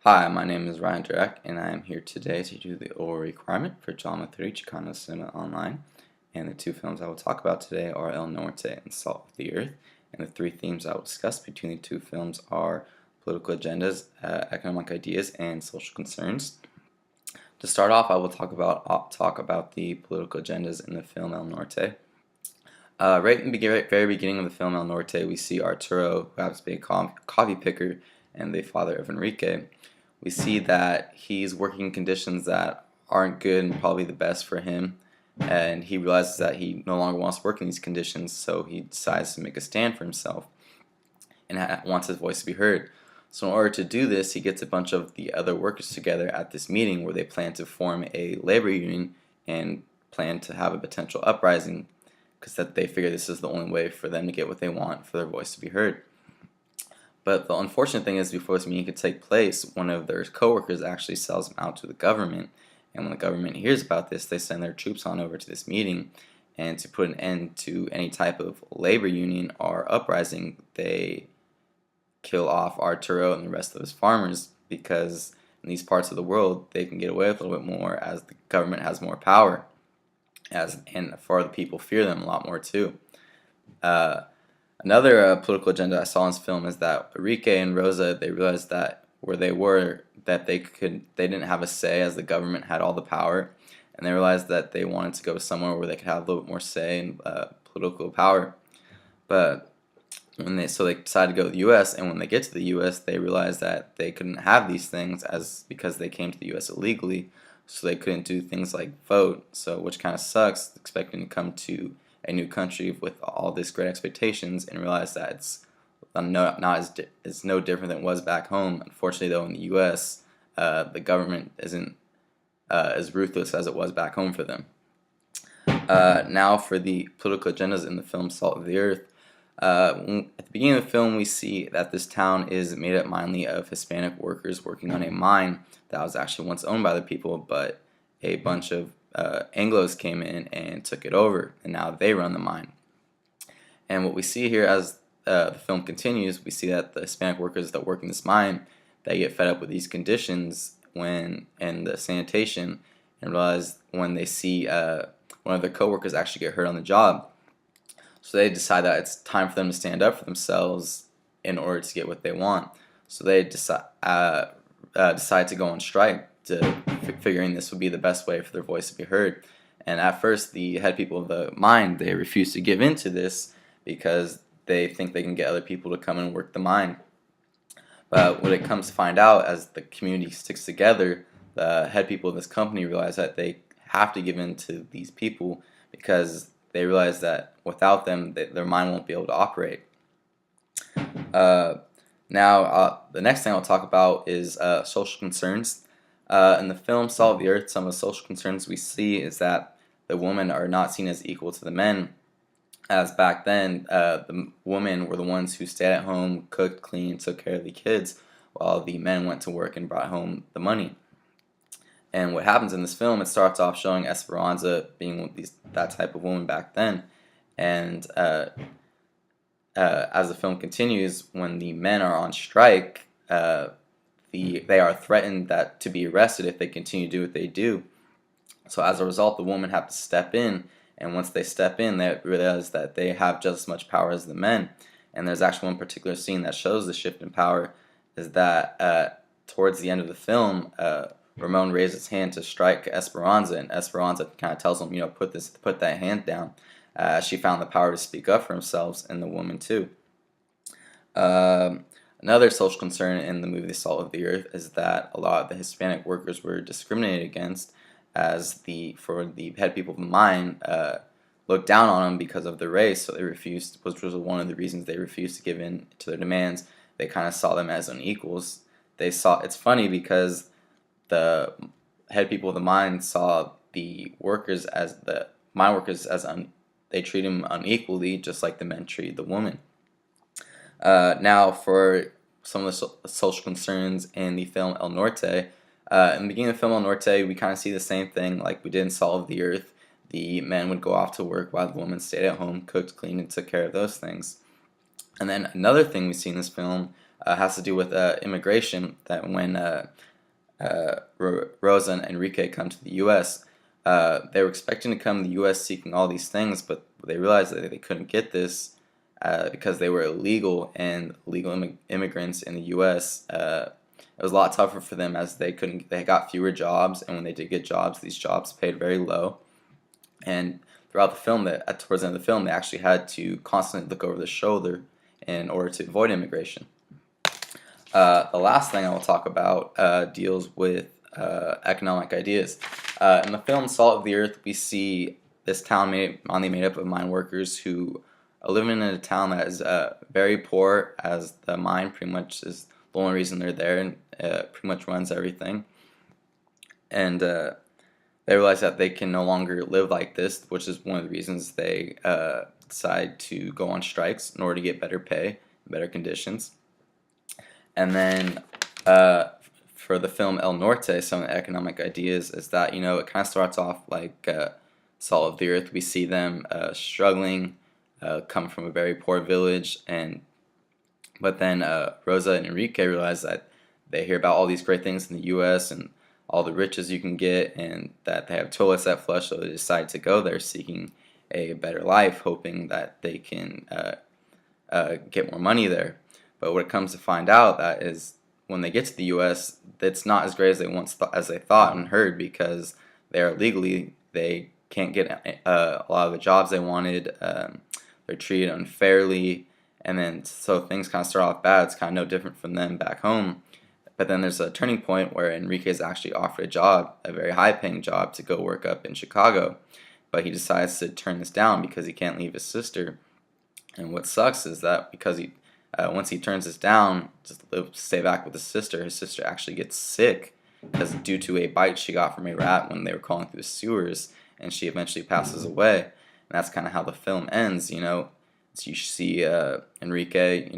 Hi, my name is Ryan Durek, and I am here today to do the oral requirement for Drama 3 Chicano Cinema Online. And the two films I will talk about today are El Norte and Salt of the Earth. And the three themes I will discuss between the two films are political agendas, economic ideas, and social concerns. To start off, I will talk about the political agendas in the film El Norte. Right in the very beginning of the film El Norte, we see Arturo, who happens to be a coffee picker and the father of Enrique. We see that he's working in conditions that aren't good and probably the best for him, and he realizes that he no longer wants to work in these conditions, so he decides to make a stand for himself and wants his voice to be heard. So in order to do this, he gets a bunch of the other workers together at this meeting where they plan to form a labor union and plan to have a potential uprising because that they figure this is the only way for them to get what they want, for their voice to be heard. But the unfortunate thing is, before this meeting could take place, one of their coworkers actually sells them out to the government. And when the government hears about this, they send their troops on over to this meeting. And to put an end to any type of labor union or uprising, they kill off Arturo and the rest of his farmers because in these parts of the world, they can get away with a little bit more as the government has more power. And for the people fear them a lot more too. Uh, Another political agenda I saw in this film is that Enrique and Rosa, they realized that where they were, that they didn't have a say as the government had all the power, and they realized that they wanted to go somewhere where they could have a little bit more say and political power. But so they decided to go to the U.S., and when they get to the U.S., they realized that they couldn't have these things because they came to the U.S. illegally, so they couldn't do things like vote. So which kind of sucks, expecting to come to a new country with all these great expectations and realize that it's no different than it was back home. Unfortunately, though, in the U.S., the government isn't as ruthless as it was back home for them. Now for the political agendas in the film Salt of the Earth. At the beginning of the film, we see that this town is made up mainly of Hispanic workers working on a mine that was actually once owned by the people, but a bunch of Anglos came in and took it over, and now they run the mine. And what we see here as the film continues, we see that the Hispanic workers that work in this mine, they get fed up with these conditions and the sanitation, and realize when they see one of their coworkers actually get hurt on the job. So they decide that it's time for them to stand up for themselves in order to get what they want. So they decide to go on strike, figuring this would be the best way for their voice to be heard. And at first, the head people of the mine, they refuse to give in to this because they think they can get other people to come and work the mine. But when it comes to find out, as the community sticks together, the head people of this company realize that they have to give in to these people because they realize that without them, their mine won't be able to operate. The next thing I'll talk about is social concerns. In the film Salt of the Earth, some of the social concerns we see is that the women are not seen as equal to the men, as back then the women were the ones who stayed at home, cooked, cleaned, took care of the kids, while the men went to work and brought home the money. And what happens in this film, it starts off showing Esperanza being that type of woman back then, and as the film continues, when the men are on strike, they are threatened to be arrested if they continue to do what they do. So as a result, the women have to step in, and once they step in, they realize that they have just as much power as the men. And there's actually one particular scene that shows the shift in power, is that towards the end of the film, Ramon raises his hand to strike Esperanza, and Esperanza kind of tells him, put that hand down. She found the power to speak up for themselves, and the woman too. Another social concern in the movie The Salt of the Earth is that a lot of the Hispanic workers were discriminated against, as the head people of the mine looked down on them because of their race, so they refused, which was one of the reasons they refused to give in to their demands. They kind of saw them as unequals. It's funny because the head people of the mine saw the mine workers as they treat them unequally, just like the men treat the woman. Now, for some of the social concerns in the film El Norte, in the beginning of the film El Norte, we kind of see the same thing like we did in Salt of the Earth. The men would go off to work while the women stayed at home, cooked, cleaned, and took care of those things. And then another thing we see in this film, has to do with immigration. That when Rosa and Enrique come to the U.S., they were expecting to come to the U.S. seeking all these things, but they realized that they couldn't get this because they were illegal, and illegal immigrants in the U.S. It was a lot tougher for them as they got fewer jobs, and when they did get jobs, these jobs paid very low. And throughout the film, towards the end of the film, they actually had to constantly look over their shoulder in order to avoid immigration. The last thing I will talk about deals with economic ideas. In the film Salt of the Earth, we see this town mainly made up of mine workers who are living in a town that is very poor, as the mine pretty much is the only reason they're there, and pretty much runs everything. And they realize that they can no longer live like this, which is one of the reasons they decide to go on strikes in order to get better pay, better conditions. And then for the film El Norte, some of the economic ideas is that, it kind of starts off like Salt of the Earth. We see them struggling, come from a very poor village, but then Rosa and Enrique realize that they hear about all these great things in the U.S. and all the riches you can get, and that they have toilets that flush, so they decide to go there seeking a better life, hoping that they can get more money there. But what it comes to find out that is when they get to the U.S., it's not as great as they thought and heard, because they're illegally, they can't get a lot of the jobs they wanted. They're treated unfairly, and then so things kind of start off bad. It's kind of no different from them back home. But then there's a turning point where Enrique is actually offered a job, a very high-paying job, to go work up in Chicago. But he decides to turn this down because he can't leave his sister. And what sucks is that because once he turns this down to stay back with his sister actually gets sick because due to a bite she got from a rat when they were crawling through the sewers, and she eventually passes away. And that's kind of how the film ends. So you see Enrique,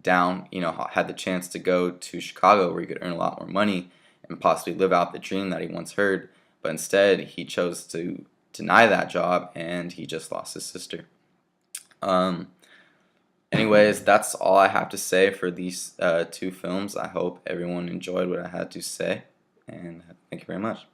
down, had the chance to go to Chicago where he could earn a lot more money and possibly live out the dream that he once heard, but instead he chose to deny that job, and he just lost his sister. Anyways, that's all I have to say for these two films. I hope everyone enjoyed what I had to say, and thank you very much.